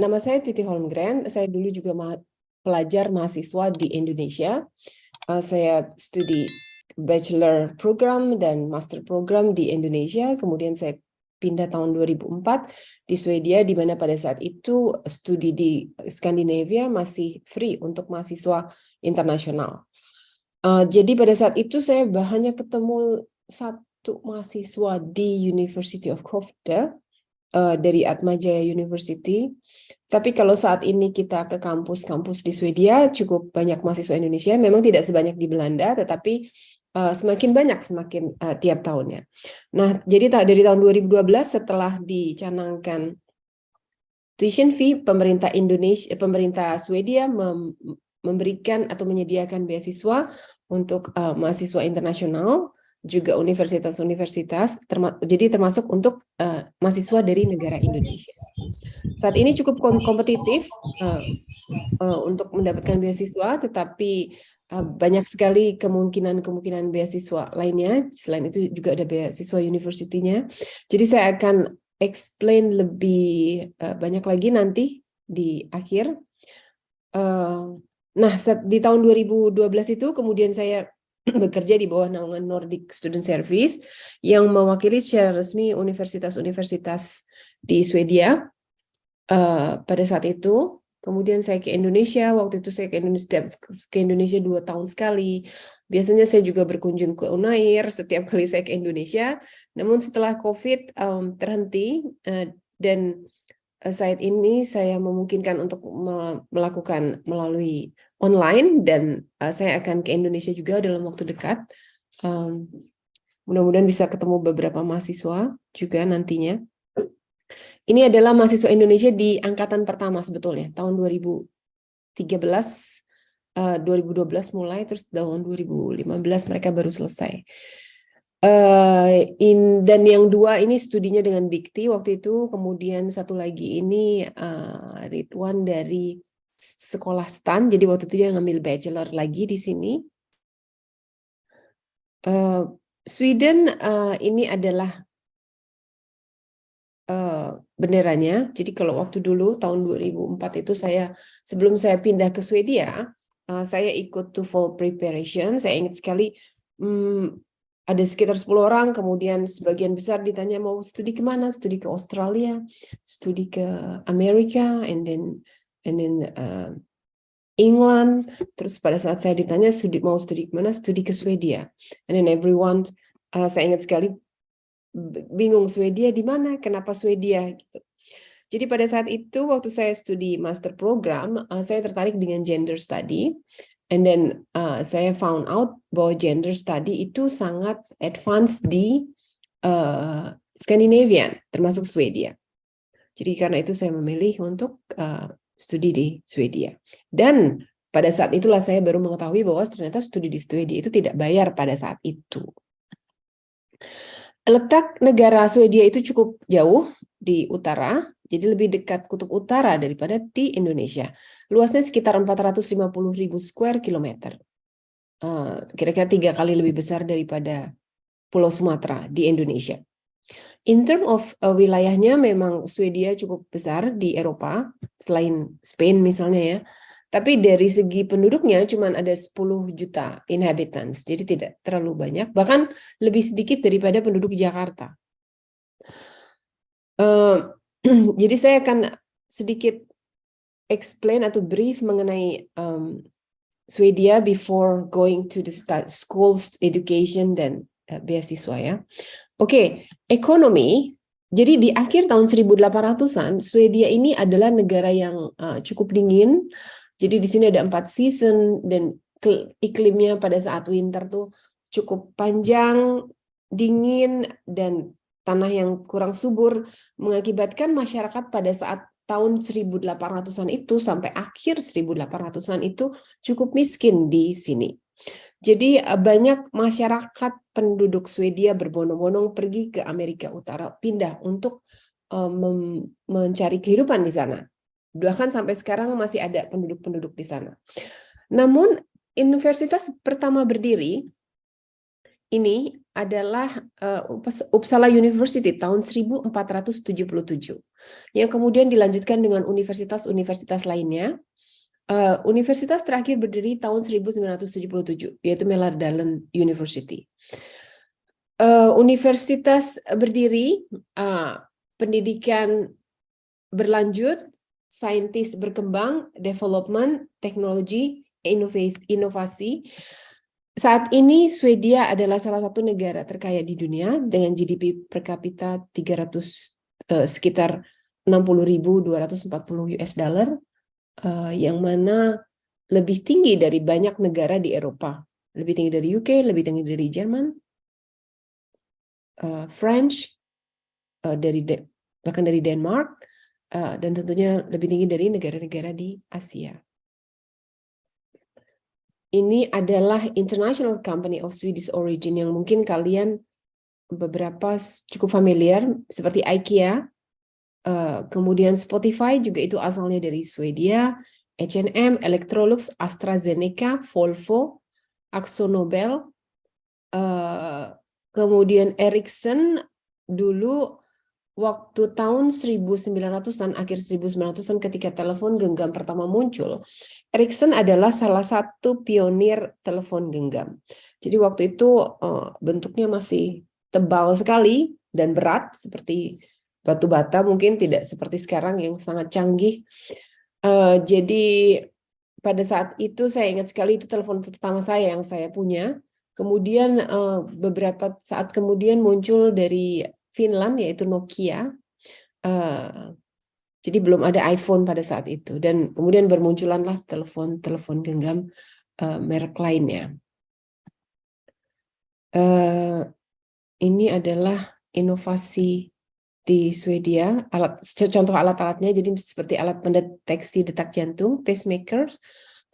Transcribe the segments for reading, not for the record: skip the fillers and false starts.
Nama saya Titi Holmgren. Saya dulu juga pelajar mahasiswa di Indonesia. Saya studi bachelor program dan master program di Indonesia. Kemudian saya pindah tahun 2004 di Swedia, di mana pada saat itu studi di Skandinavia masih free untuk mahasiswa internasional. Jadi pada saat itu saya hanya ketemu satu mahasiswa di University of Skövde dari Atmajaya University. Tapi kalau saat ini kita ke kampus-kampus di Swedia, cukup banyak mahasiswa Indonesia. Memang tidak sebanyak di Belanda, tetapi semakin banyak tiap tahunnya. Nah, jadi dari tahun 2012 setelah dicanangkan tuition fee, pemerintah Swedia memberikan atau menyediakan beasiswa untuk mahasiswa internasional, juga universitas-universitas, jadi termasuk untuk mahasiswa dari negara Indonesia. Saat ini cukup kompetitif untuk mendapatkan beasiswa, tetapi banyak sekali kemungkinan beasiswa lainnya. Selain itu juga ada beasiswa university-nya. Jadi saya akan explain lebih banyak lagi nanti di akhir. Nah, di tahun 2012 itu kemudian saya bekerja di bawah naungan Nordic Student Service yang mewakili secara resmi universitas-universitas di Swedia pada saat itu. Kemudian saya ke Indonesia. Waktu itu saya ke Indonesia 2 tahun sekali. Biasanya saya juga berkunjung ke Unair setiap kali saya ke Indonesia. Namun setelah COVID terhenti dan saat ini saya memungkinkan untuk melakukan melalui online, dan saya akan ke Indonesia juga dalam waktu dekat. Mudah-mudahan bisa ketemu beberapa mahasiswa juga nantinya. Ini adalah mahasiswa Indonesia di angkatan pertama sebetulnya, tahun 2013, 2012 mulai, terus tahun 2015 mereka baru selesai. Dan yang 2 ini studinya dengan Dikti waktu itu, kemudian satu lagi ini Ridwan dari sekolah STAN, jadi waktu itu dia ngambil bachelor lagi di sini. Sweden ini adalah benderanya. Jadi kalau waktu dulu tahun 2004 itu sebelum saya pindah ke Swedia, saya ikut TOEFL preparation. Saya ingat sekali ada sekitar 10 orang, kemudian sebagian besar ditanya mau studi kemana, studi ke Australia, studi ke Amerika, and then England. Terus pada saat saya ditanya mau studi kemana, studi ke Swedia, and then everyone, saya ingat sekali bingung, Swedia di mana, kenapa Swedia gitu. Jadi pada saat itu waktu saya studi master program, saya tertarik dengan gender study. And then saya found out bahwa gender study itu sangat advance di Skandinavia, termasuk Swedia. Jadi karena itu saya memilih untuk studi di Swedia. Dan pada saat itulah saya baru mengetahui bahwa ternyata studi di Swedia itu tidak bayar pada saat itu. Letak negara Swedia itu cukup jauh di utara, jadi lebih dekat kutub utara daripada di Indonesia. Luasnya sekitar 450.000 square kilometer. Kira-kira 3 kali lebih besar daripada Pulau Sumatera di Indonesia. In term of wilayahnya, memang Swedia cukup besar di Eropa, selain Spain misalnya ya. Tapi dari segi penduduknya cuma ada 10 juta inhabitants, jadi tidak terlalu banyak, bahkan lebih sedikit daripada penduduk Jakarta. Jadi saya akan sedikit explain atau brief mengenai Swedia before going to the school education dan beasiswa ya. Oke, ekonomi. Jadi di akhir tahun 1800-an, Swedia ini adalah negara yang cukup dingin. Jadi di sini ada 4 season, dan iklimnya pada saat winter tuh cukup panjang, dingin, dan tanah yang kurang subur, mengakibatkan masyarakat pada saat tahun 1800-an itu sampai akhir 1800-an itu cukup miskin di sini. Jadi banyak masyarakat penduduk Swedia berbondong-bondong pergi ke Amerika Utara, pindah untuk mencari kehidupan di sana. Bahkan sampai sekarang masih ada penduduk-penduduk di sana. Namun universitas pertama berdiri ini adalah Uppsala University tahun 1477. yang kemudian dilanjutkan dengan universitas-universitas lainnya. Universitas terakhir berdiri tahun 1977, yaitu Mälardalen University. Universitas berdiri, pendidikan berlanjut, saintis berkembang, development, teknologi, inovasi. Saat ini Swedia adalah salah satu negara terkaya di dunia dengan GDP per kapita sekitar 60.240 US dollar, yang mana lebih tinggi dari banyak negara di Eropa, lebih tinggi dari UK, lebih tinggi dari Jerman, French, bahkan dari Denmark, dan tentunya lebih tinggi dari negara-negara di Asia. Ini adalah international company of Swedish origin yang mungkin kalian beberapa cukup familiar, seperti IKEA, kemudian Spotify juga itu asalnya dari Swedia, H&M, Electrolux, AstraZeneca, Volvo, AkzoNobel, kemudian Ericsson dulu waktu tahun 1900-an, akhir 1900-an ketika telepon genggam pertama muncul, Ericsson adalah salah satu pionir telepon genggam. Jadi waktu itu bentuknya masih tebal sekali dan berat seperti batu bata, mungkin tidak seperti sekarang yang sangat canggih. Jadi pada saat itu saya ingat sekali itu telepon pertama saya yang saya punya. Kemudian beberapa saat kemudian muncul dari Finland yaitu Nokia. Jadi belum ada iPhone pada saat itu, dan kemudian bermunculanlah telepon genggam merek lainnya. Ini adalah inovasi di Swedia, contoh alat-alatnya, jadi seperti alat pendeteksi detak jantung, pacemakers,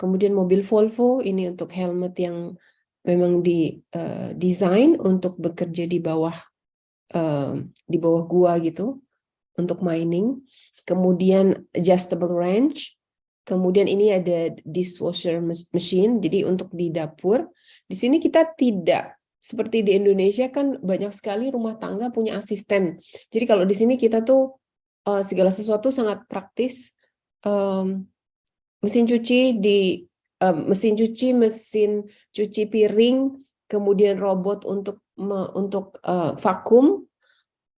kemudian mobil Volvo, ini untuk helmet yang memang didesain untuk bekerja di bawah gua gitu, untuk mining. Kemudian adjustable range, kemudian ini ada dishwasher machine, jadi untuk di dapur. Di sini kita tidak seperti di Indonesia kan banyak sekali rumah tangga punya asisten. Jadi kalau di sini kita tuh segala sesuatu sangat praktis. Mesin cuci piring, kemudian robot untuk vakum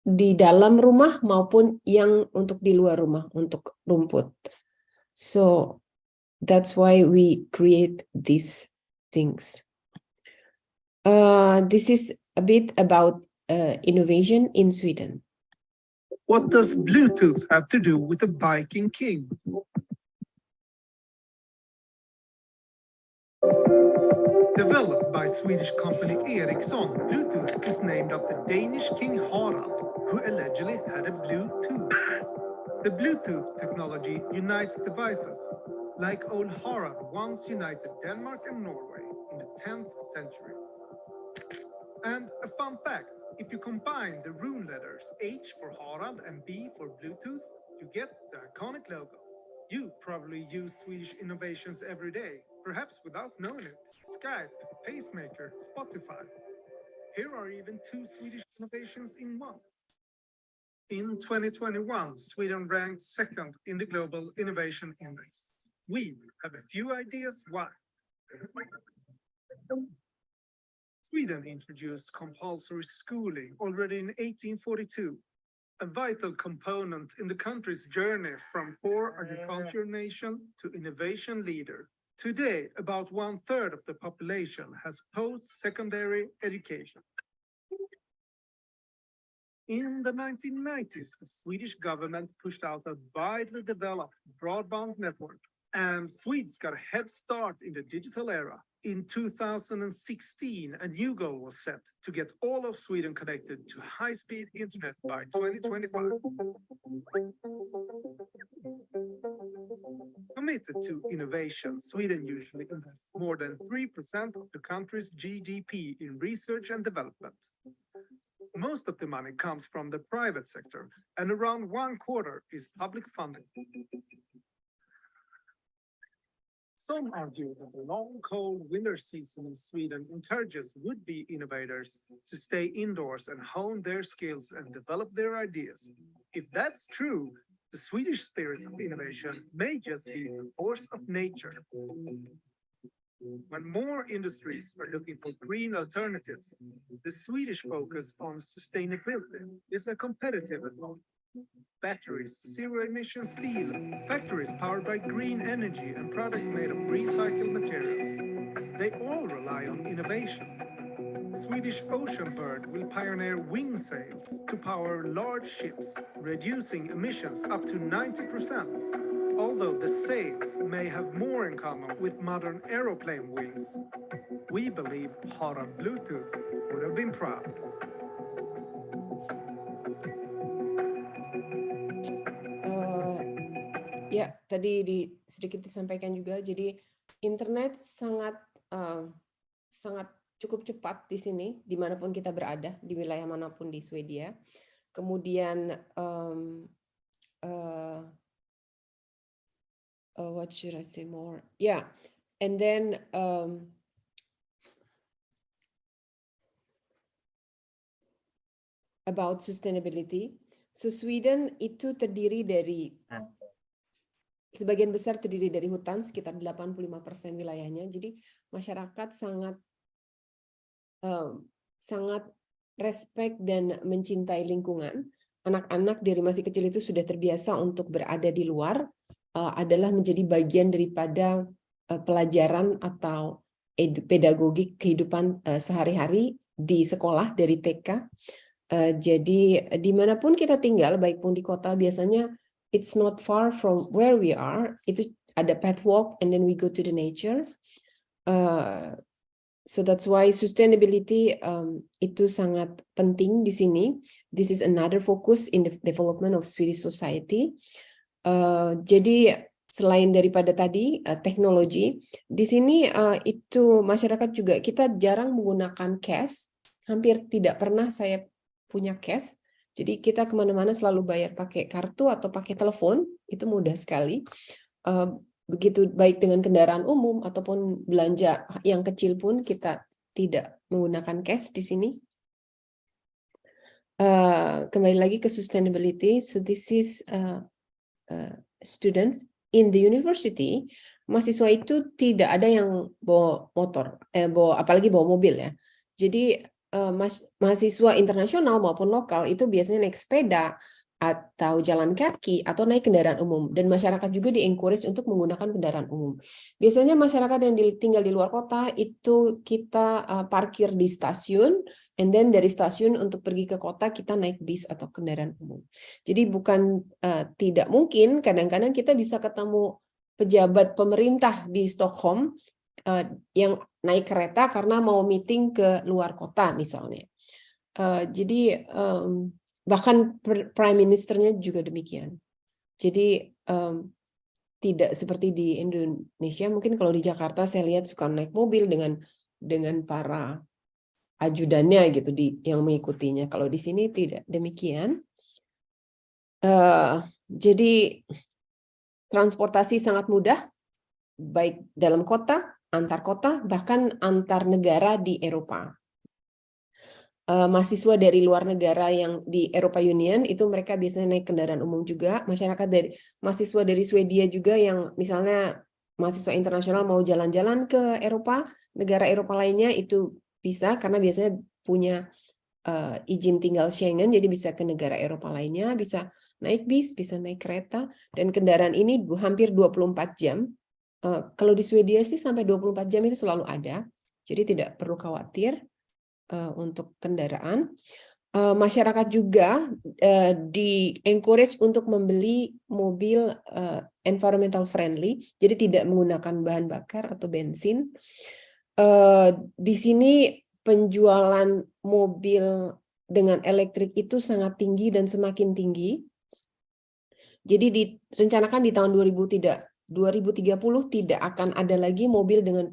di dalam rumah maupun yang untuk di luar rumah untuk rumput. So that's why we create these things. This is a bit about innovation in Sweden. What does Bluetooth have to do with the Viking King? Developed by Swedish company Ericsson, Bluetooth is named after Danish King Harald, who allegedly had a Bluetooth. The Bluetooth technology unites devices, like old Harald once united Denmark and Norway in the 10th century. And a fun fact, if you combine the rune letters H for Harald and B for Bluetooth, you get the iconic logo. You probably use Swedish innovations every day, perhaps without knowing it. Skype, Pacemaker, Spotify. Here are even 2 Swedish innovations in one. In 2021, Sweden ranked 2nd in the Global Innovation Index. We have a few ideas why. Sweden introduced compulsory schooling already in 1842, a vital component in the country's journey from poor agriculture nation to innovation leader. Today, about 1/3 of the population has post-secondary education. In the 1990s, the Swedish government pushed out a widely developed broadband network, and Swedes got a head start in the digital era. In 2016, a new goal was set to get all of Sweden connected to high-speed internet by 2025. Committed to innovation, Sweden usually invests more than 3% of the country's GDP in research and development. Most of the money comes from the private sector, and around 1/4 is public funding. Some argue that the long, cold winter season in Sweden encourages would-be innovators to stay indoors and hone their skills and develop their ideas. If that's true, the Swedish spirit of innovation may just be the force of nature. When more industries are looking for green alternatives, the Swedish focus on sustainability is a competitive advantage. Batteries, zero-emission steel, factories powered by green energy, and products made of recycled materials. They all rely on innovation. Swedish Ocean Bird will pioneer wing sails to power large ships, reducing emissions up to 90%. Although the sails may have more in common with modern aeroplane wings, we believe Harald Bluetooth would have been proud. Ya, tadi sedikit disampaikan juga. Jadi internet sangat cukup cepat di sini, dimanapun kita berada, di wilayah manapun di Swedia. Kemudian what should I say more? Yeah, and then about sustainability. So Sweden itu terdiri dari sebagian besar terdiri dari hutan, sekitar 85% wilayahnya. Jadi masyarakat sangat respect dan mencintai lingkungan. Anak-anak dari masih kecil itu sudah terbiasa untuk berada di luar, adalah menjadi bagian daripada pelajaran atau pedagogik kehidupan sehari-hari di sekolah dari TK. Jadi dimanapun kita tinggal, baik pun di kota, biasanya it's not far from where we are. Itu ada path walk and then we go to the nature. So that's why sustainability itu sangat penting di sini. This is another focus in the development of Swedish society. Jadi selain daripada tadi teknologi, di sini itu masyarakat juga kita jarang menggunakan cash. Hampir tidak pernah saya punya cash. Jadi kita kemana-mana selalu bayar pakai kartu atau pakai telepon, itu mudah sekali. Begitu baik dengan kendaraan umum ataupun belanja yang kecil pun kita tidak menggunakan cash di sini. Kembali lagi ke sustainability. So this is students in the university. Mahasiswa itu tidak ada yang bawa motor, apalagi bawa mobil ya. Jadi mahasiswa internasional maupun lokal itu biasanya naik sepeda atau jalan kaki atau naik kendaraan umum, dan masyarakat juga di-encourage untuk menggunakan kendaraan umum. Biasanya masyarakat yang tinggal di luar kota itu kita parkir di stasiun, and then dari stasiun untuk pergi ke kota kita naik bis atau kendaraan umum. Jadi bukan tidak mungkin, kadang-kadang kita bisa ketemu pejabat pemerintah di Stockholm yang naik kereta karena mau meeting ke luar kota misalnya. Jadi bahkan Prime Ministernya juga demikian. Jadi tidak seperti di Indonesia. Mungkin kalau di Jakarta saya lihat suka naik mobil dengan para ajudannya gitu yang mengikutinya. Kalau di sini tidak demikian. Jadi transportasi sangat mudah, baik dalam kota, antar kota, bahkan antar negara di Eropa. Mahasiswa dari luar negara yang di Eropa Union itu mereka biasanya naik kendaraan umum juga. Mahasiswa dari Swedia juga yang misalnya mahasiswa internasional mau jalan-jalan ke Eropa, negara Eropa lainnya itu bisa karena biasanya punya izin tinggal Schengen, jadi bisa ke negara Eropa lainnya, bisa naik bis, bisa naik kereta, dan kendaraan ini hampir 24 jam. Kalau di Swedia sih sampai 24 jam itu selalu ada, jadi tidak perlu khawatir untuk kendaraan. Masyarakat juga di-encourage untuk membeli mobil environmental friendly, jadi tidak menggunakan bahan bakar atau bensin. Di sini penjualan mobil dengan elektrik itu sangat tinggi dan semakin tinggi. Jadi direncanakan di tahun 2030 tidak akan ada lagi mobil dengan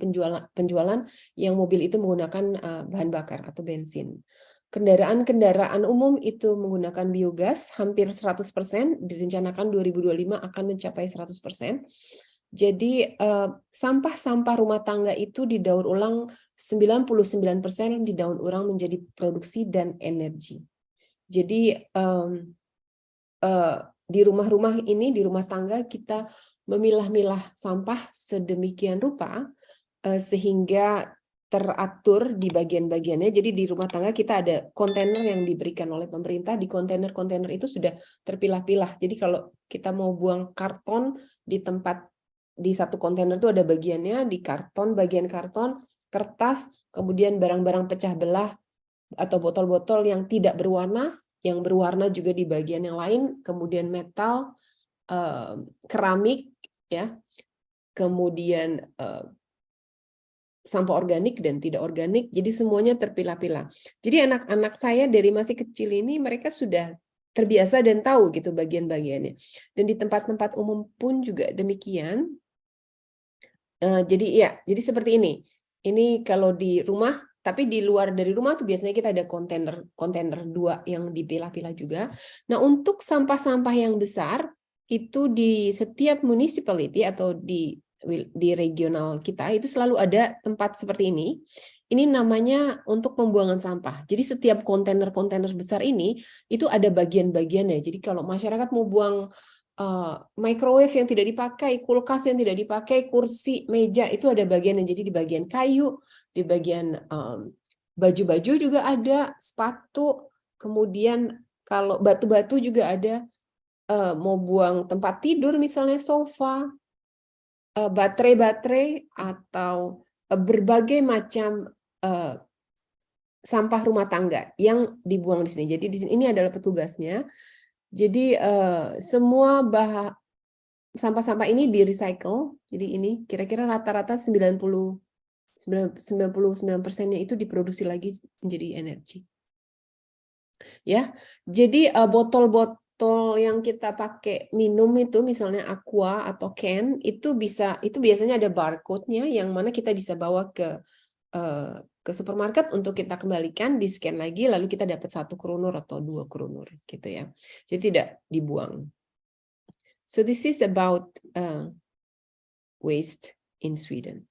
penjualan yang mobil itu menggunakan bahan bakar atau bensin. Kendaraan umum itu menggunakan biogas hampir 100%, direncanakan 2025 akan mencapai 100%. Jadi sampah-sampah rumah tangga itu didaur ulang 99% didaur ulang menjadi produksi dan energi. Jadi di rumah-rumah ini, di rumah tangga kita memilah-milah sampah sedemikian rupa sehingga teratur di bagian-bagiannya. Jadi di rumah tangga kita ada kontainer yang diberikan oleh pemerintah. Di kontainer-kontainer itu sudah terpilah-pilah. Jadi kalau kita mau buang karton di satu kontainer itu ada bagiannya, di karton, bagian karton, kertas, kemudian barang-barang pecah belah atau botol-botol yang tidak berwarna, yang berwarna juga di bagian yang lain, kemudian metal, keramik, ya, kemudian sampah organik dan tidak organik, jadi semuanya terpilah-pilah. Jadi anak-anak saya dari masih kecil ini mereka sudah terbiasa dan tahu gitu bagian-bagiannya. Dan di tempat-tempat umum pun juga demikian. Jadi seperti ini. Ini kalau di rumah, tapi di luar dari rumah tuh biasanya kita ada kontainer 2 yang dipilah-pilah juga. Nah, untuk sampah-sampah yang besar itu di setiap municipality atau di regional kita itu selalu ada tempat seperti ini. Ini namanya untuk pembuangan sampah. Jadi setiap kontainer-kontainer besar ini itu ada bagian-bagiannya. Jadi kalau masyarakat mau buang microwave yang tidak dipakai, kulkas yang tidak dipakai, kursi, meja itu ada bagiannya. Jadi di bagian kayu, di bagian baju-baju juga ada, sepatu, kemudian kalau batu-batu juga ada. Mau buang tempat tidur misalnya sofa, baterai-baterai atau berbagai macam sampah rumah tangga yang dibuang di sini. Jadi di sini ini adalah petugasnya. Jadi semua sampah-sampah ini di recycle. Jadi ini kira-kira rata-rata 99%-nya itu diproduksi lagi menjadi energi. Ya. Jadi botol-botol yang kita pakai minum itu misalnya aqua atau can itu biasanya ada barcode-nya yang mana kita bisa bawa ke supermarket untuk kita kembalikan, di-scan lagi, lalu kita dapat 1 kronor atau 2 kronor gitu ya. Jadi tidak dibuang. So this is about waste in Sweden.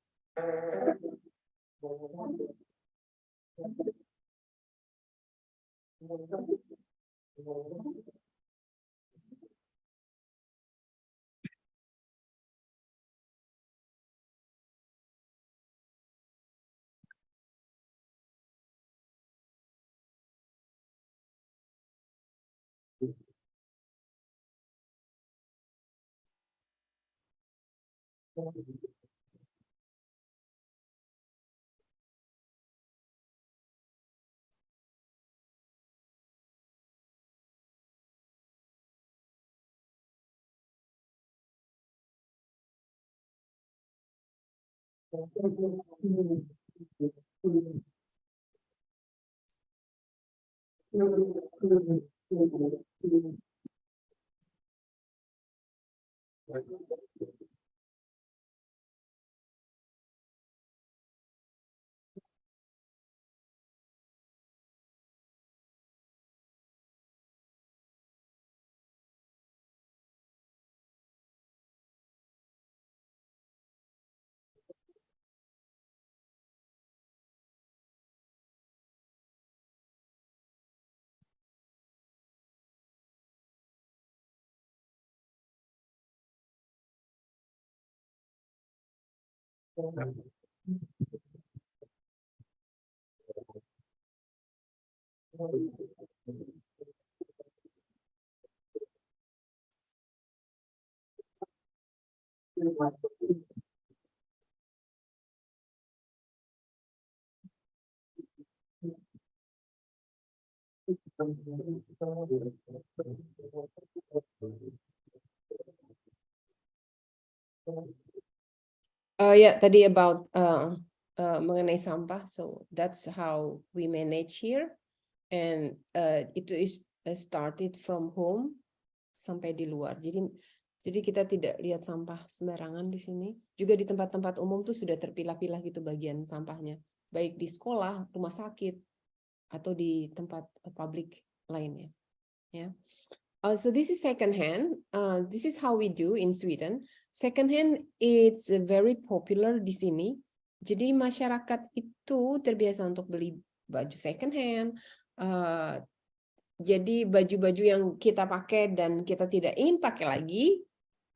Ya, tadi about mengenai sampah. So that's how we manage here, and itu is started from home sampai di luar. Jadi kita tidak lihat sampah sembarangan di sini. Juga di tempat-tempat umum tuh sudah terpilah-pilah gitu bagian sampahnya, baik di sekolah, rumah sakit, atau di tempat publik lainnya. Ya. So this is second hand. This is how we do in Sweden. Second hand it's very popular di sini. Jadi masyarakat itu terbiasa untuk beli baju second hand. Jadi baju-baju yang kita pakai dan kita tidak ingin pakai lagi,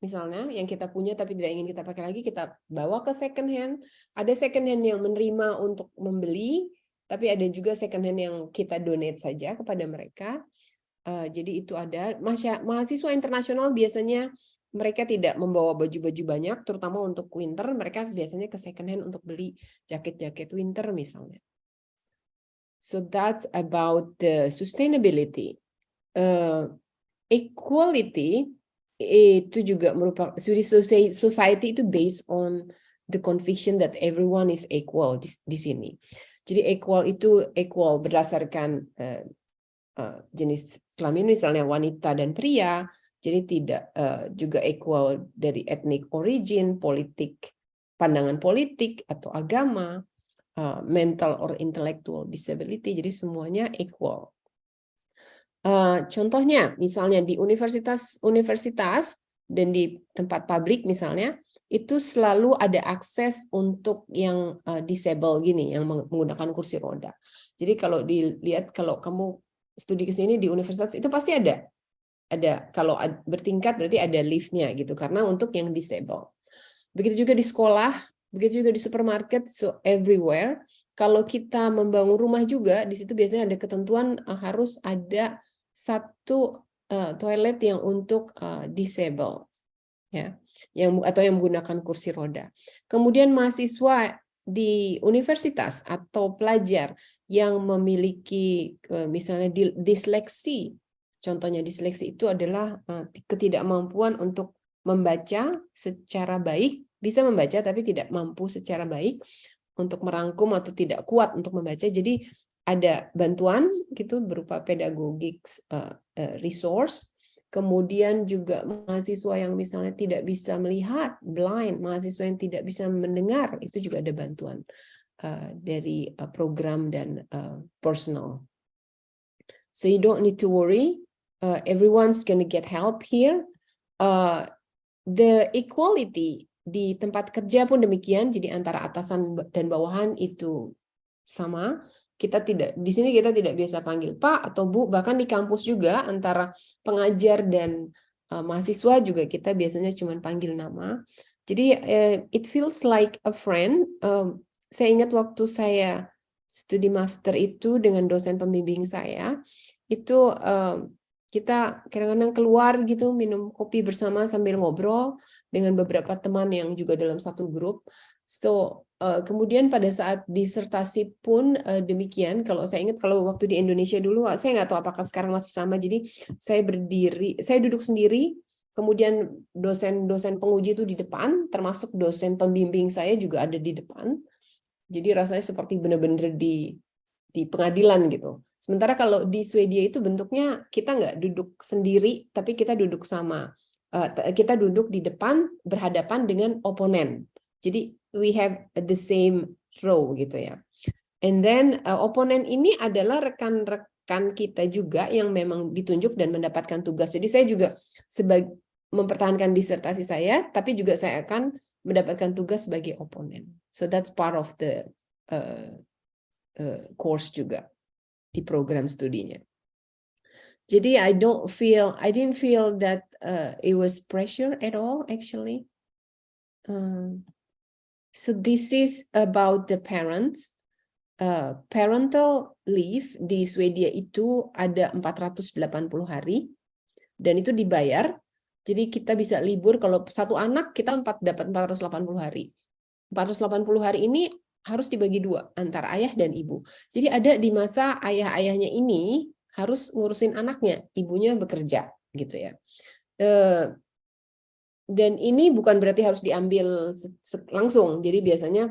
misalnya yang kita punya tapi tidak ingin kita pakai lagi, kita bawa ke second hand. Ada second hand yang menerima untuk membeli, tapi ada juga second hand yang kita donate saja kepada mereka. Jadi itu ada. Mahasiswa internasional biasanya mereka tidak membawa baju-baju banyak, terutama untuk winter. Mereka biasanya ke second hand untuk beli jaket-jaket winter misalnya. So that's about the sustainability. Equality itu juga merupakan Swedish society itu based on the conviction that everyone is equal di sini. Jadi equal itu equal berdasarkan jenis kelamin, misalnya wanita dan pria. Jadi tidak juga equal dari ethnic origin, politik, pandangan politik atau agama, mental or intellectual disability. Jadi semuanya equal. Contohnya, misalnya di universitas dan di tempat publik misalnya, itu selalu ada akses untuk yang disable gini, yang menggunakan kursi roda. Jadi kalau dilihat, kalau kamu studi ke sini di universitas itu pasti ada kalau bertingkat berarti ada liftnya gitu, karena untuk yang disable. Begitu juga di sekolah, begitu juga di supermarket, so everywhere. Kalau kita membangun rumah juga, di situ biasanya ada ketentuan harus ada satu toilet yang untuk disable, ya, atau yang menggunakan kursi roda. Kemudian mahasiswa di universitas atau pelajar yang memiliki misalnya disleksi. Contohnya disleksi itu adalah ketidakmampuan untuk membaca secara baik, bisa membaca tapi tidak mampu secara baik untuk merangkum atau tidak kuat untuk membaca. Jadi ada bantuan gitu berupa pedagogik resource. Kemudian juga mahasiswa yang misalnya tidak bisa melihat, blind, mahasiswa yang tidak bisa mendengar, itu juga ada bantuan dari program dan personal. So you don't need to worry. Everyone's gonna get help here. The equality di tempat kerja pun demikian. Jadi antara atasan dan bawahan itu sama. Kita tidak di sini kita tidak biasa panggil Pak atau Bu. Bahkan di kampus juga antara pengajar dan mahasiswa juga kita biasanya cuma panggil nama. Jadi it feels like a friend. Saya ingat waktu saya studi master itu dengan dosen pembimbing saya, itu kita kadang-kadang keluar gitu, minum kopi bersama sambil ngobrol dengan beberapa teman yang juga dalam satu grup. So, kemudian pada saat disertasi pun demikian. Kalau saya ingat, kalau waktu di Indonesia dulu, saya nggak tahu apakah sekarang masih sama. Jadi saya duduk sendiri, kemudian dosen penguji itu di depan, termasuk dosen pembimbing saya juga ada di depan. Jadi rasanya seperti benar-benar di pengadilan gitu. Sementara kalau di Swedia itu bentuknya kita nggak duduk sendiri, tapi kita duduk kita duduk di depan berhadapan dengan oponen. Jadi we have the same row gitu ya. And then oponen ini adalah rekan-rekan kita juga yang memang ditunjuk dan mendapatkan tugas. Jadi saya juga mempertahankan disertasi saya, tapi juga saya akan mendapatkan tugas sebagai oponen. So that's part of the course juga di program studinya. Jadi I didn't feel that it was pressure at all actually. So this is about the parents. Parental leave di Swedia itu ada 480 hari dan itu dibayar. Jadi kita bisa libur kalau satu anak kita dapat 480 hari. 480 hari ini harus dibagi dua antara ayah dan ibu. Jadi ada di masa ayah-ayahnya ini harus ngurusin anaknya, ibunya bekerja gitu ya. Dan ini bukan berarti harus diambil langsung. Jadi biasanya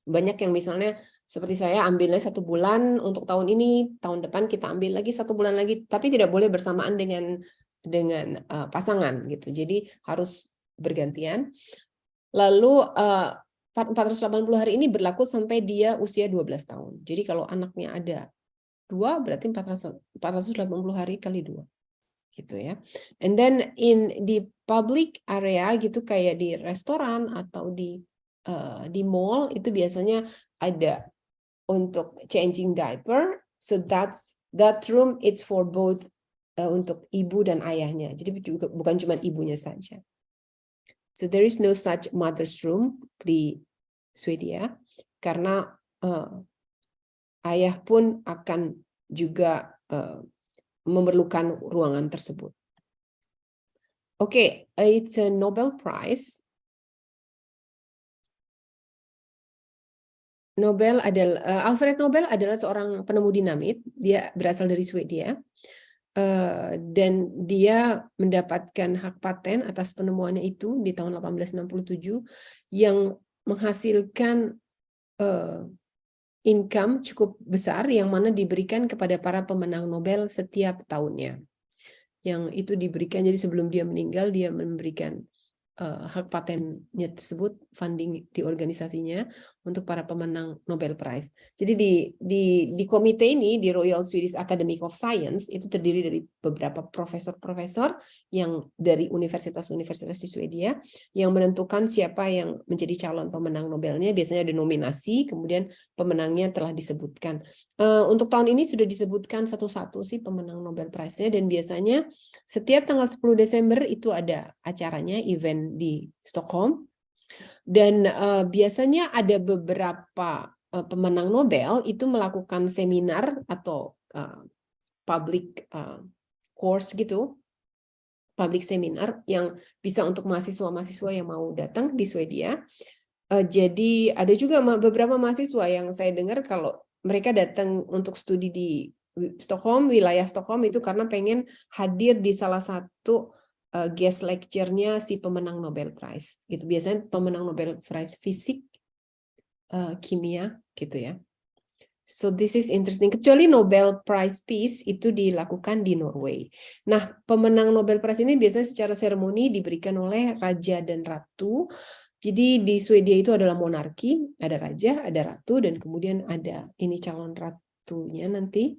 banyak yang misalnya seperti saya ambilnya 1 bulan untuk tahun ini, tahun depan kita ambil lagi 1 bulan lagi, tapi tidak boleh bersamaan dengan pasangan gitu. Jadi harus bergantian. Lalu 480 hari ini berlaku sampai dia usia 12 tahun. Jadi kalau anaknya ada 2 berarti 480 hari kali 2. Gitu ya. And then di public area gitu kayak di restoran atau di mall itu biasanya ada untuk changing diaper. So that room it's for both untuk ibu dan ayahnya. Jadi juga bukan cuma ibunya saja. So there is no such mother's room di Swedia karena ayah pun akan juga memerlukan ruangan tersebut. Okay, it's a Nobel Prize. Alfred Nobel adalah seorang penemu dinamit. Dia berasal dari Swedia. Dan dia mendapatkan hak paten atas penemuannya itu di tahun 1867 yang menghasilkan income cukup besar yang mana diberikan kepada para pemenang Nobel setiap tahunnya. Yang itu diberikan, jadi sebelum dia meninggal dia memberikan hak patennya tersebut, funding di organisasinya untuk para pemenang Nobel Prize. Jadi di komite ini, di Royal Swedish Academy of Science, itu terdiri dari beberapa profesor-profesor yang dari universitas-universitas di Swedia yang menentukan siapa yang menjadi calon pemenang Nobelnya. Biasanya ada nominasi, kemudian pemenangnya telah disebutkan. Untuk tahun ini sudah disebutkan satu-satu sih pemenang Nobel Prize-nya, dan biasanya setiap tanggal 10 Desember itu ada acaranya, event di Stockholm. Dan biasanya ada beberapa pemenang Nobel itu melakukan seminar atau public course gitu, public seminar yang bisa untuk mahasiswa-mahasiswa yang mau datang di Swedia. Jadi ada juga beberapa mahasiswa yang saya dengar kalau mereka datang untuk studi di Stockholm, wilayah Stockholm itu karena pengen hadir di salah satu guest lecture-nya si pemenang Nobel Prize. Gitu. Biasanya pemenang Nobel Prize fisik, kimia gitu ya. So this is interesting. Kecuali Nobel Prize Peace itu dilakukan di Norway. Nah, pemenang Nobel Prize ini biasanya secara seremoni diberikan oleh raja dan ratu. Jadi di Swedia itu adalah monarki, ada raja, ada ratu, dan kemudian ada ini calon ratunya nanti.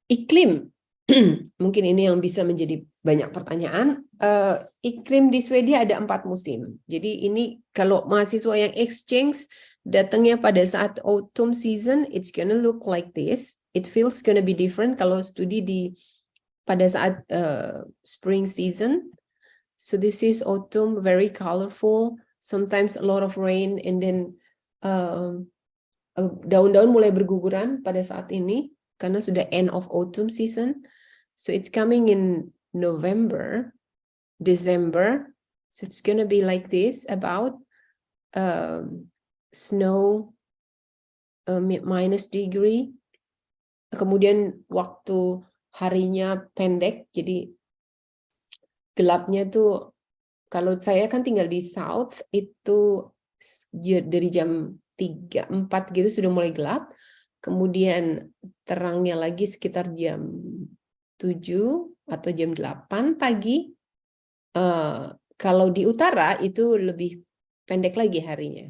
Iklim, mungkin ini yang bisa menjadi banyak pertanyaan. Iklim di Swedia ada 4 musim. Jadi ini kalau mahasiswa yang exchange datangnya pada saat autumn season, it's gonna look like this. It feels gonna be different kalau studi pada saat spring season. So this is autumn, very colorful. Sometimes a lot of rain, and then daun-daun mulai berguguran pada saat ini karena sudah end of autumn season. So it's coming in November, December. So it's gonna be like this, about snow -degree. Kemudian waktu harinya pendek, jadi gelapnya tuh, kalau saya kan tinggal di South, itu dari jam 3-4 gitu sudah mulai gelap. Kemudian terangnya lagi sekitar jam 7 atau jam 8 pagi. Kalau di utara itu lebih pendek lagi harinya.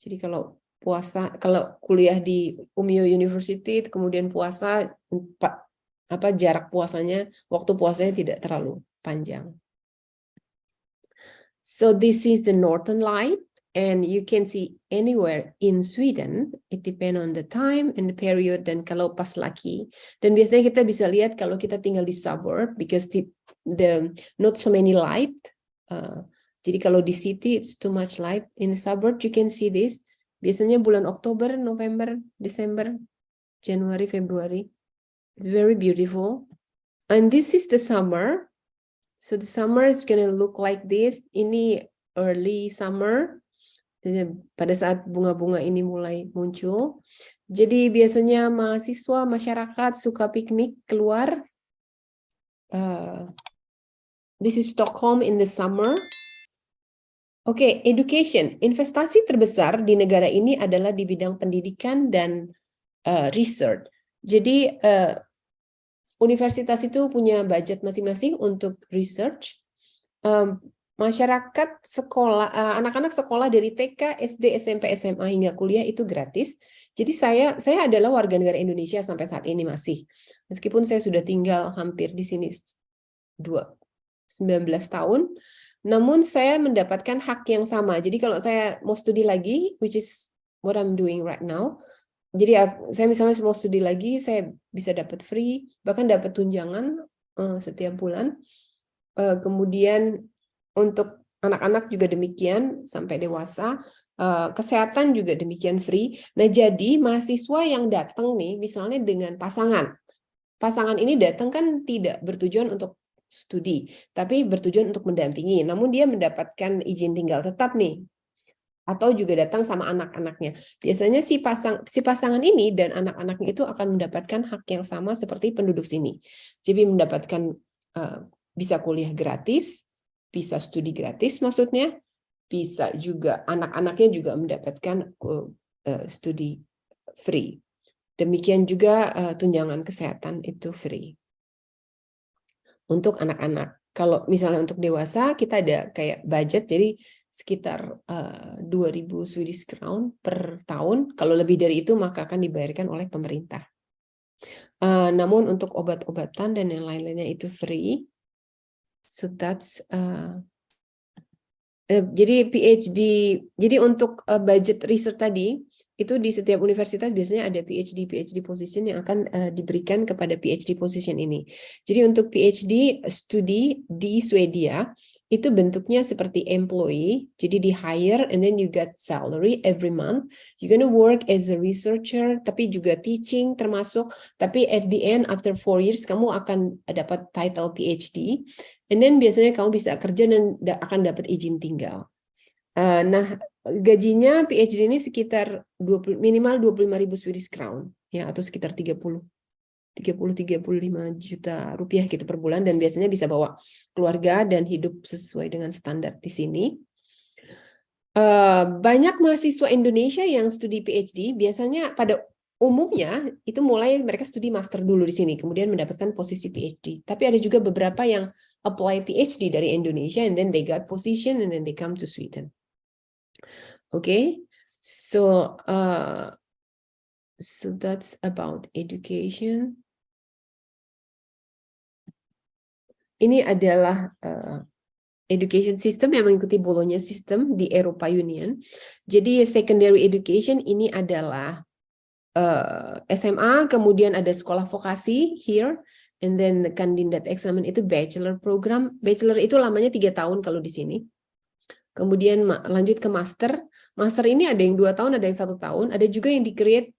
Jadi kalau kuliah di Umeå University, kemudian puasa, jarak puasanya, waktu puasanya tidak terlalu panjang. So this is the Northern Light, and you can see anywhere in Sweden. It depends on the time and the period, dan kalau pas lagi. Dan biasanya kita bisa lihat kalau kita tinggal di suburb, because the not so many light. Jadi kalau di city it's too much light. In the suburb you can see this. Biasanya bulan Oktober, November, Desember, January, February. It's very beautiful. And this is the summer. So the summer is gonna look like this. Ini early summer. Pada saat bunga-bunga ini mulai muncul. Jadi biasanya mahasiswa, masyarakat suka piknik keluar. This is Stockholm in the summer. Oke, education. Investasi terbesar di negara ini adalah di bidang pendidikan dan research. Jadi universitas itu punya budget masing-masing untuk research. Masyarakat sekolah, anak-anak sekolah dari TK, SD, SMP, SMA hingga kuliah itu gratis. Jadi saya adalah warga negara Indonesia sampai saat ini masih. Meskipun saya sudah tinggal hampir di sini 19 tahun, namun saya mendapatkan hak yang sama. Jadi kalau saya mau studi lagi, which is what I'm doing right now, jadi saya misalnya mau studi lagi, saya bisa dapat free, bahkan dapat tunjangan setiap bulan. Kemudian untuk anak-anak juga demikian sampai dewasa, kesehatan juga demikian free. Nah, jadi mahasiswa yang datang nih, misalnya dengan pasangan ini datang kan tidak bertujuan untuk studi, tapi bertujuan untuk mendampingi. Namun dia mendapatkan izin tinggal tetap nih, atau juga datang sama anak-anaknya. Biasanya si pasangan ini dan anak-anaknya itu akan mendapatkan hak yang sama seperti penduduk sini. Jadi mendapatkan bisa kuliah gratis, bisa studi gratis maksudnya, bisa juga anak-anaknya juga mendapatkan studi free. Demikian juga tunjangan kesehatan itu free untuk anak-anak. Kalau misalnya untuk dewasa kita ada kayak budget, jadi sekitar 2.000 Swedish crown per tahun. Kalau lebih dari itu maka akan dibayarkan oleh pemerintah. Namun untuk obat-obatan dan yang lain-lainnya itu free. So that's jadi PhD. Jadi untuk budget research tadi itu di setiap universitas biasanya ada PhD position yang akan diberikan kepada PhD position ini. Jadi untuk PhD studi di Swedia itu bentuknya seperti employee, jadi di hire and then you get salary every month. You're gonna work as a researcher, tapi juga teaching termasuk. Tapi at the end after 4 years kamu akan dapat title PhD, and then biasanya kamu bisa kerja dan akan dapat izin tinggal. Nah, gajinya PhD ini sekitar minimal 25.000 Swedish crown ya, atau sekitar 35 juta rupiah gitu per bulan, dan biasanya bisa bawa keluarga dan hidup sesuai dengan standar di sini. Banyak mahasiswa Indonesia yang studi PhD biasanya pada umumnya itu mulai mereka studi master dulu di sini kemudian mendapatkan posisi PhD. Tapi ada juga beberapa yang apply PhD dari Indonesia and then they got position and then they come to Sweden. Okay, so that's about education. Ini adalah education system yang mengikuti Bologna system di Eropa Union. Jadi secondary education ini adalah SMA, kemudian ada sekolah vokasi here, and then the kandidat examen itu bachelor program. Bachelor itu lamanya 3 tahun kalau di sini. Kemudian lanjut ke master. Master ini ada yang 2 tahun, ada yang 1 tahun, ada juga yang di-create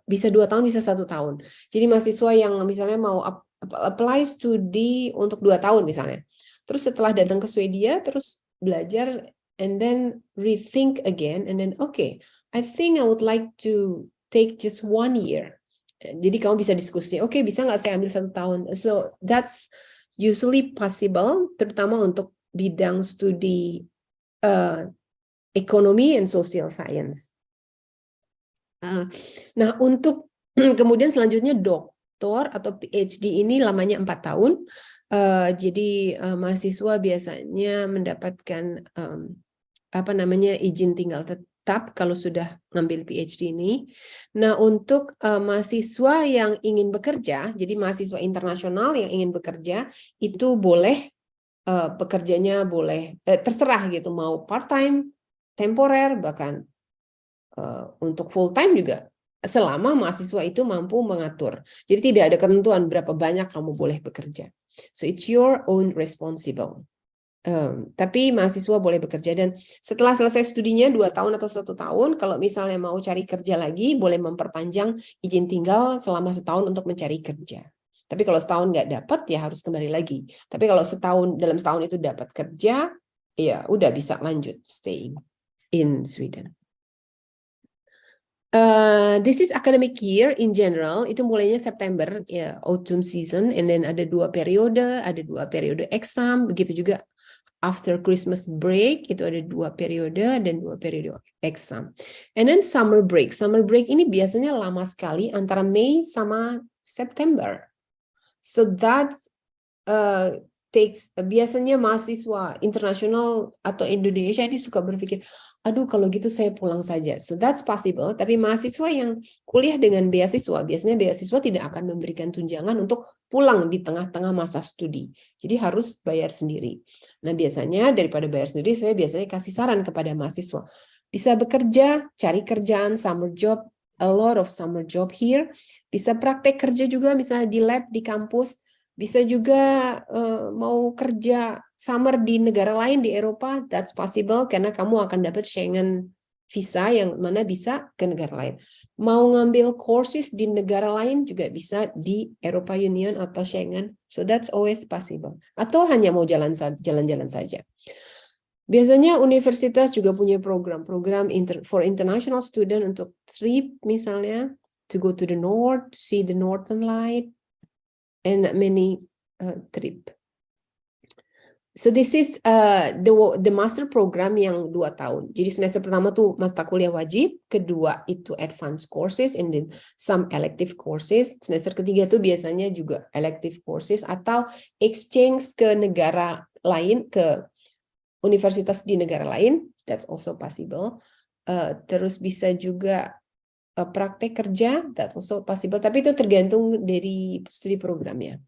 bisa 2 tahun, bisa 1 tahun. Jadi mahasiswa yang misalnya mau apply studi untuk 2 tahun misalnya. Terus setelah datang ke Swedia, terus belajar, and then rethink again, and then okay, I think I would like to take just 1 year. Jadi kamu bisa diskusi, okay, bisa nggak saya ambil 1 tahun? So that's usually possible, terutama untuk bidang studi ekonomi and social science. Nah, untuk kemudian selanjutnya doktor atau PhD ini lamanya 4 tahun. Jadi mahasiswa biasanya mendapatkan izin tinggal tetap kalau sudah ngambil PhD ini. Nah, untuk mahasiswa yang ingin bekerja, jadi mahasiswa internasional yang ingin bekerja itu boleh pekerjanya boleh terserah gitu, mau part-time, temporer, bahkan untuk full-time juga, selama mahasiswa itu mampu mengatur. Jadi tidak ada ketentuan berapa banyak kamu boleh bekerja. So it's your own responsible. Tapi mahasiswa boleh bekerja, dan setelah selesai studinya 2 tahun atau 1 tahun, kalau misalnya mau cari kerja lagi, boleh memperpanjang izin tinggal selama 1 tahun untuk mencari kerja. Tapi kalau setahun nggak dapat, ya harus kembali lagi. Tapi kalau dalam setahun itu dapat kerja, ya udah bisa lanjut staying in Sweden. This is academic year in general. Itu mulainya September, ya, autumn season, and then ada 2 periode, exam, begitu juga after Christmas break itu ada 2 periode dan 2 periode exam. And then summer break. Summer break ini biasanya lama sekali, antara Mei sama September. So that's takes, biasanya mahasiswa internasional atau Indonesia ini suka berpikir, aduh kalau gitu saya pulang saja. So that's possible. Tapi mahasiswa yang kuliah dengan beasiswa, biasanya beasiswa tidak akan memberikan tunjangan untuk pulang di tengah-tengah masa studi. Jadi harus bayar sendiri. Nah biasanya daripada bayar sendiri, saya biasanya kasih saran kepada mahasiswa. Bisa bekerja, cari kerjaan, summer job, a lot of summer job here. Bisa praktek kerja juga misalnya di lab, di kampus. Bisa juga mau kerja summer di negara lain di Eropa, that's possible karena kamu akan dapat Schengen visa yang mana bisa ke negara lain. Mau ngambil courses di negara lain juga bisa di Eropa Union atau Schengen, so that's always possible. Atau hanya mau jalan-jalan saja. Biasanya universitas juga punya program for international student untuk trip misalnya, to go to the north, to see the northern light, and many trip. So this is the master program yang 2 tahun. Jadi semester pertama tuh mata kuliah wajib, kedua itu advanced courses, and then some elective courses. Semester ketiga tuh biasanya juga elective courses atau exchange ke negara lain, ke universitas di negara lain. That's also possible. Terus bisa juga praktek kerja, that's also possible. Tapi itu tergantung dari studi programnya.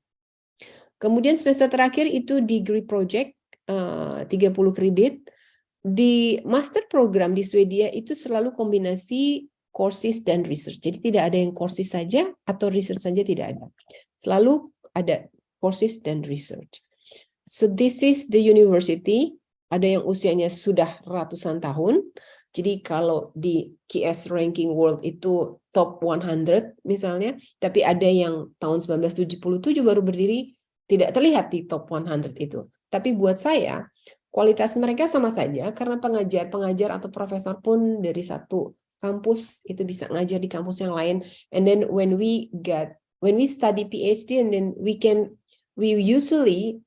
Kemudian semester terakhir itu degree project, 30 kredit. Di master program di Swedia itu selalu kombinasi courses dan research. Jadi tidak ada yang courses saja atau research saja, tidak ada. Selalu ada courses dan research. So this is the university. Ada yang usianya sudah ratusan tahun. Jadi kalau di QS Ranking World itu top 100 misalnya, tapi ada yang tahun 1977 baru berdiri, tidak terlihat di top 100 itu. Tapi buat saya, kualitas mereka sama saja karena pengajar atau profesor pun dari satu kampus itu bisa ngajar di kampus yang lain. And then when we study PhD, and then we usually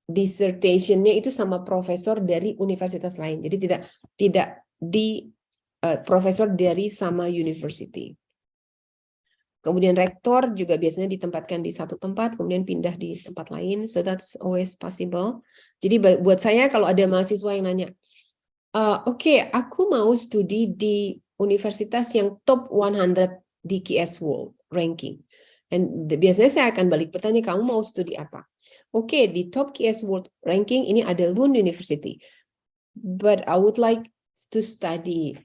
dissertation-nya itu sama profesor dari universitas lain. Jadi tidak di profesor dari sama university. Kemudian rektor juga biasanya ditempatkan di satu tempat, kemudian pindah di tempat lain. So that's always possible. Jadi buat saya kalau ada mahasiswa yang nanya, oke, aku mau studi di universitas yang top 100 di QS World Ranking. Dan biasanya saya akan balik bertanya, kamu mau studi apa? Oke, di top QS World Ranking ini ada Lund University. But I would like to study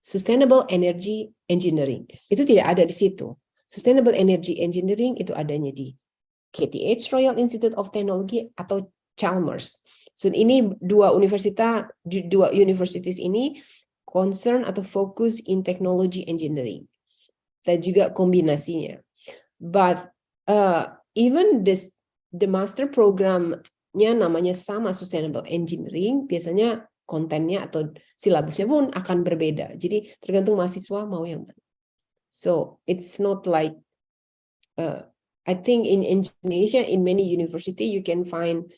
Sustainable Energy Engineering. Itu tidak ada di situ. Sustainable Energy Engineering itu adanya di KTH, Royal Institute of Technology, atau Chalmers. So ini dua universities ini concern atau fokus in technology engineering. Dan juga kombinasinya. But even the master programnya namanya sama Sustainable Engineering, biasanya kontennya atau silabusnya pun akan berbeda. Jadi tergantung mahasiswa mau yang mana. So it's not like I think in Indonesia, in many university you can find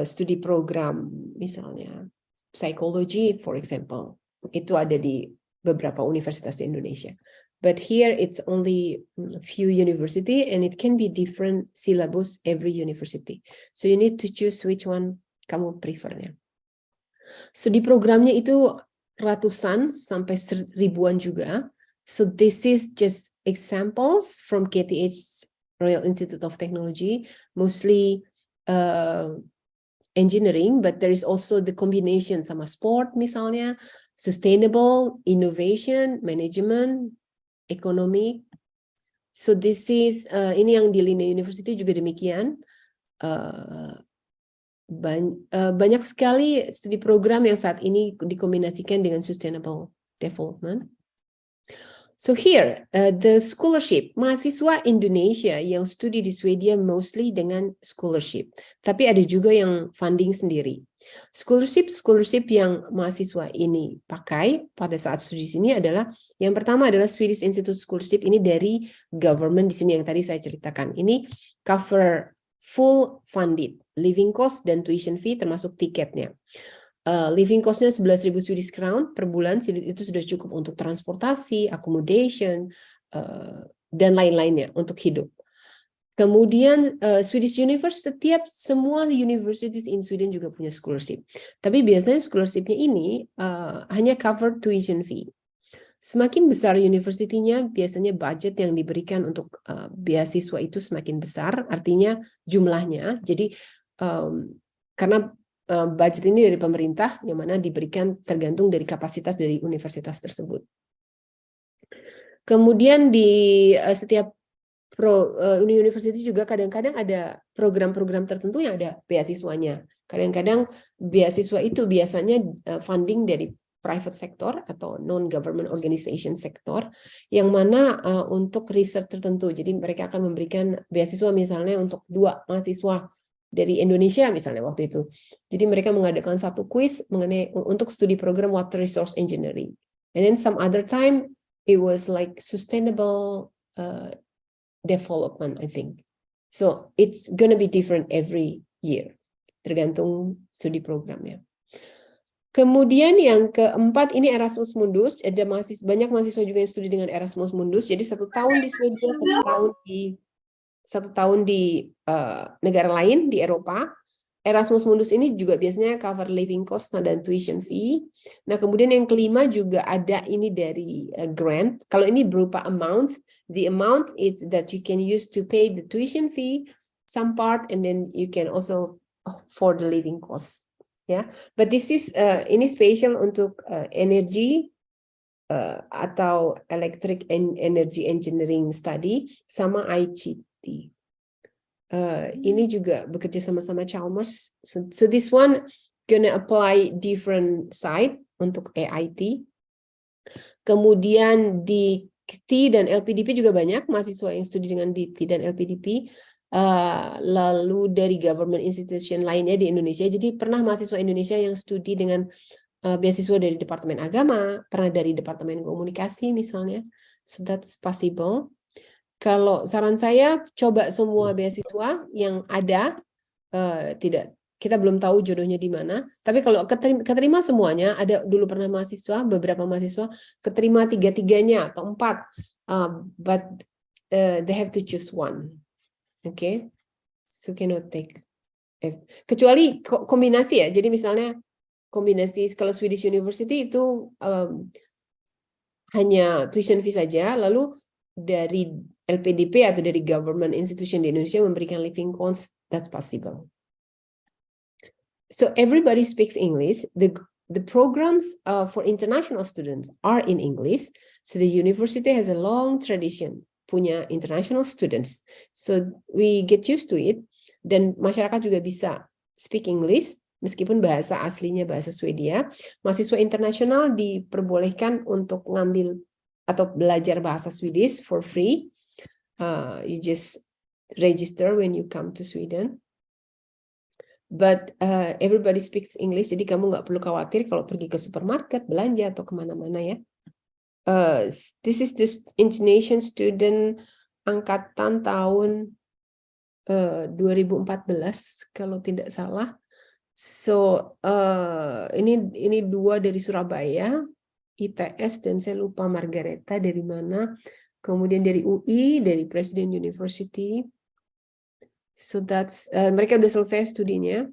studi program misalnya psychology, for example. Itu ada di beberapa universitas di Indonesia. But here it's only a few university and it can be different syllabus every university. So you need to choose which one kamu prefernya. So di programnya itu ratusan sampai ribuan juga. So this is just examples from KTH Royal Institute of Technology, mostly engineering, but there is also the combination sama sport misalnya, sustainable, innovation, management, economic. So this is ini yang di Linnaeus University juga demikian. Banyak sekali studi program yang saat ini dikombinasikan dengan sustainable development. So here, the scholarship, mahasiswa Indonesia yang studi di Swedia mostly dengan scholarship. Tapi ada juga yang funding sendiri. Scholarship yang mahasiswa ini pakai pada saat studi sini adalah, yang pertama adalah Swedish Institute Scholarship, ini dari government di sini yang tadi saya ceritakan. Ini cover full funded, living cost dan tuition fee termasuk tiketnya. Living cost-nya 11.000 Swedish crown per bulan, itu sudah cukup untuk transportasi, accommodation, dan lain-lainnya untuk hidup. Kemudian Swedish University, semua universities in Sweden juga punya scholarship. Tapi biasanya scholarshipnya ini hanya cover tuition fee. Semakin besar university-nya, biasanya budget yang diberikan untuk beasiswa itu semakin besar, artinya jumlahnya. Jadi karena budget ini dari pemerintah, yang mana diberikan tergantung dari kapasitas dari universitas tersebut. Kemudian di setiap university juga kadang-kadang ada program-program tertentu yang ada beasiswanya. Kadang-kadang beasiswa itu biasanya funding dari private sector atau non-government organization sektor, yang mana untuk riset tertentu. Jadi mereka akan memberikan beasiswa misalnya untuk 2 mahasiswa dari Indonesia misalnya waktu itu. Jadi mereka mengadakan satu kuis mengenai untuk studi program water resource engineering. And then some other time it was like sustainable development, I think. So it's gonna be different every year, tergantung studi programnya. Kemudian yang keempat ini Erasmus Mundus. Ada banyak mahasiswa juga yang studi dengan Erasmus Mundus. Jadi 1 tahun di Swedia, 1 tahun di negara lain di Eropa. Erasmus Mundus ini juga biasanya cover living cost dan tuition fee. Nah, kemudian yang kelima juga ada ini dari grant. Kalau ini berupa amount, the amount is that you can use to pay the tuition fee, some part, and then you can also for the living cost. Ya, but this is ini spesial untuk energy atau electric energy engineering study sama ICT. Ini juga bekerja sama-sama Chalmers. So this one gonna apply different side untuk AIT. Kemudian di T dan LPDP juga banyak mahasiswa yang studi dengan di T dan LPDP. Lalu dari government institution lainnya di Indonesia. Jadi pernah mahasiswa Indonesia yang studi dengan beasiswa dari Departemen Agama, pernah dari Departemen Komunikasi misalnya. So that's possible. Kalau saran saya, coba semua beasiswa yang ada, kita belum tahu jodohnya di mana. Tapi kalau keterima semuanya, ada dulu pernah beberapa mahasiswa keterima 3-3-nya atau 4, but they have to choose one, okay? So cannot take, kecuali kombinasi ya. Jadi misalnya kombinasi kalau Swedish University itu hanya tuition fee saja, lalu dari LPDP atau dari government institution di Indonesia memberikan living cost, that's possible. So everybody speaks English. The programs for international students are in English. So the university has a long tradition punya international students. So we get used to it. Dan masyarakat juga bisa speak English meskipun bahasa aslinya bahasa Swedia. Mahasiswa internasional diperbolehkan untuk ngambil atau belajar bahasa Swedish for free. You just register when you come to Sweden. But everybody speaks English, jadi kamu nggak perlu khawatir kalau pergi ke supermarket, belanja, atau kemana-mana ya. This is the Indonesian student angkatan tahun 2014, kalau tidak salah. So, ini 2 dari Surabaya, ITS, dan saya lupa Margareta dari mana. Kemudian dari UI, dari Presiden University. So that's mereka udah selesai studinya.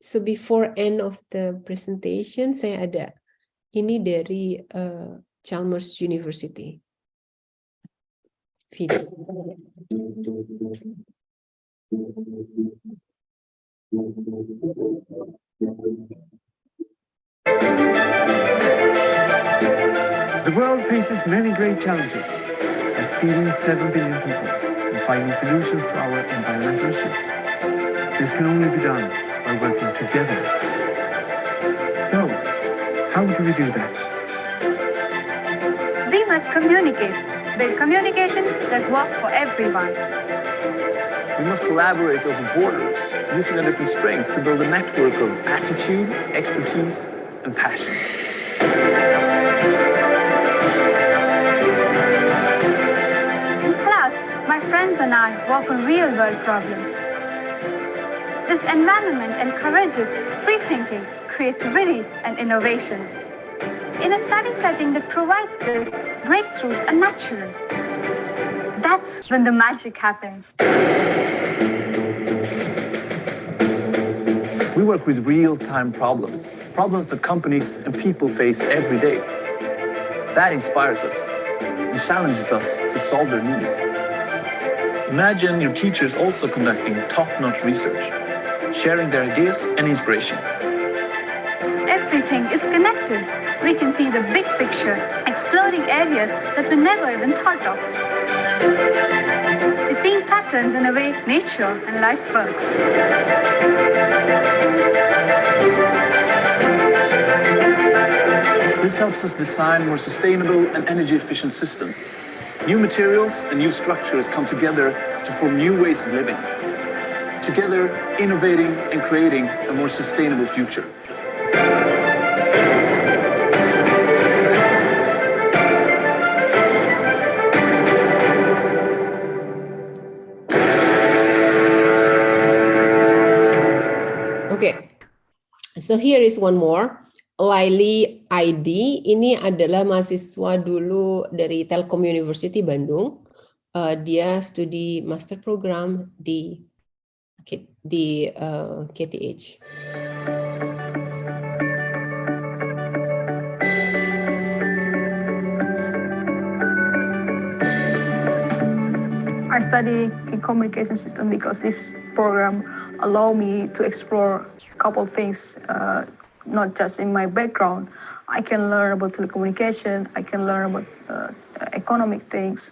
So before end of the presentation, saya ada ini dari Chalmers University. Video. The world faces many great challenges, like feeding 7 billion people and finding solutions to our environmental issues. This can only be done by working together. So, how do we do that? We must communicate, build communication that work for everyone. We must collaborate over borders, using our different strengths to build a network of attitude, expertise, and passion. My friends and I work on real-world problems. This environment encourages free thinking, creativity, and innovation. In a study setting that provides this, breakthroughs are natural. That's when the magic happens. We work with real-time problems, problems that companies and people face every day. That inspires us and challenges us to solve their needs. Imagine your teachers also conducting top-notch research, sharing their ideas and inspiration. Everything is connected. We can see the big picture, exploring areas that we never even thought of. We're seeing patterns in a way nature and life works. This helps us design more sustainable and energy-efficient systems. New materials and new structures come together to form new ways of living. Together, innovating and creating a more sustainable future. Okay, so here is one more. Laili ID ini adalah mahasiswa dulu dari Telkom University Bandung. Dia studi master program di KTH. I study in communication system because this program allow me to explore a couple of things, not just in my background. I can learn about telecommunication, I can learn about economic things,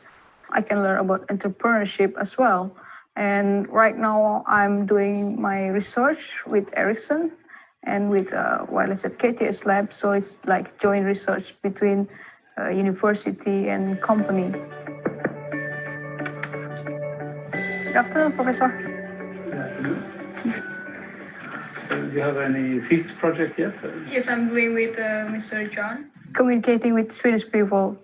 I can learn about entrepreneurship as well. And right now I'm doing my research with Ericsson and with wireless at KTH Lab, so it's like joint research between university and company. Good afternoon, Professor. Good afternoon. So do you have any thesis project yet? Yes, I'm doing with Mr. John. Communicating with Swedish people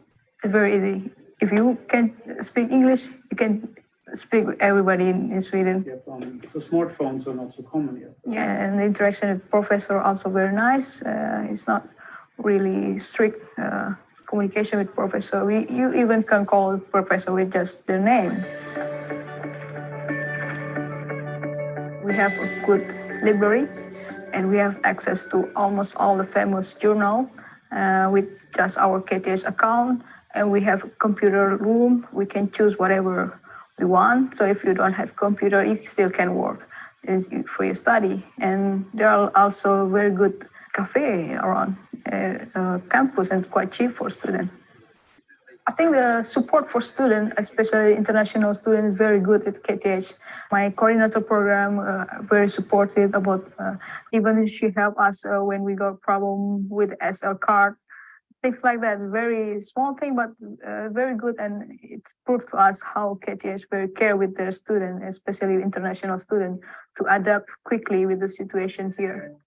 is very easy. If you can speak English, you can speak with everybody in Sweden. So smartphones are not so common yet. Yeah, and the interaction with professor also very nice. It's not really strict communication with professor. You even can call professor with just their name. We have a good library, and we have access to almost all the famous journal with just our KTH account. And we have a computer room. We can choose whatever we want. So if you don't have computer, you still can work for your study. And there are also very good cafe around campus and quite cheap for students. I think the support for students, especially international students, is very good at KTH. My coordinator program very supportive about, even she helped us when we got problem with SL card, things like that. Very small thing, but very good, and it proved to us how KTH very care with their students, especially international students, to adapt quickly with the situation here.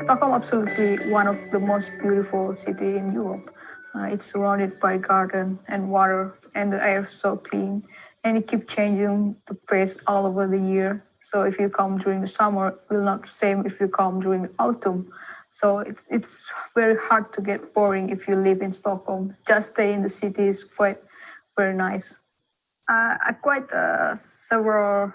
Stockholm, absolutely one of the most beautiful city in Europe. It's surrounded by garden and water, and the air is so clean, and it keeps changing the face all over the year. So if you come during the summer, it will not the same if you come during the autumn. So it's very hard to get boring if you live in Stockholm. Just stay in the city is quite very nice. I quite several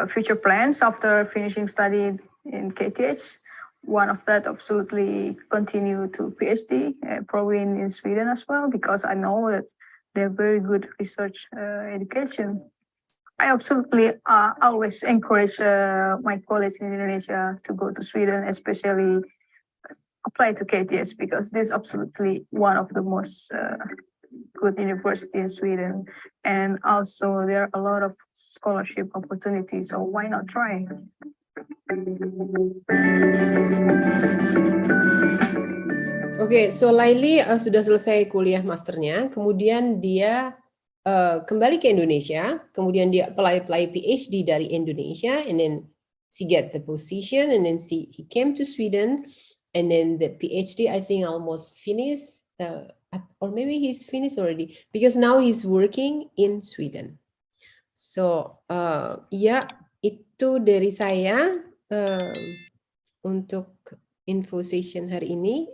future plans after finishing study in KTH. One of that absolutely continue to PhD, probably in Sweden as well, because I know that they have very good research education. I absolutely always encourage my colleagues in Indonesia to go to Sweden, especially apply to KTH, because this is absolutely one of the most good university in Sweden. And also there are a lot of scholarship opportunities, so why not try? Oke, so Laili sudah selesai kuliah masternya, kemudian dia kembali ke Indonesia, kemudian dia apply PhD dari Indonesia, and then she get the position, and then he came to Sweden, and then the PhD I think almost finished, or maybe he's finished already, because now he's working in Sweden. So ya itu dari saya untuk info session hari ini.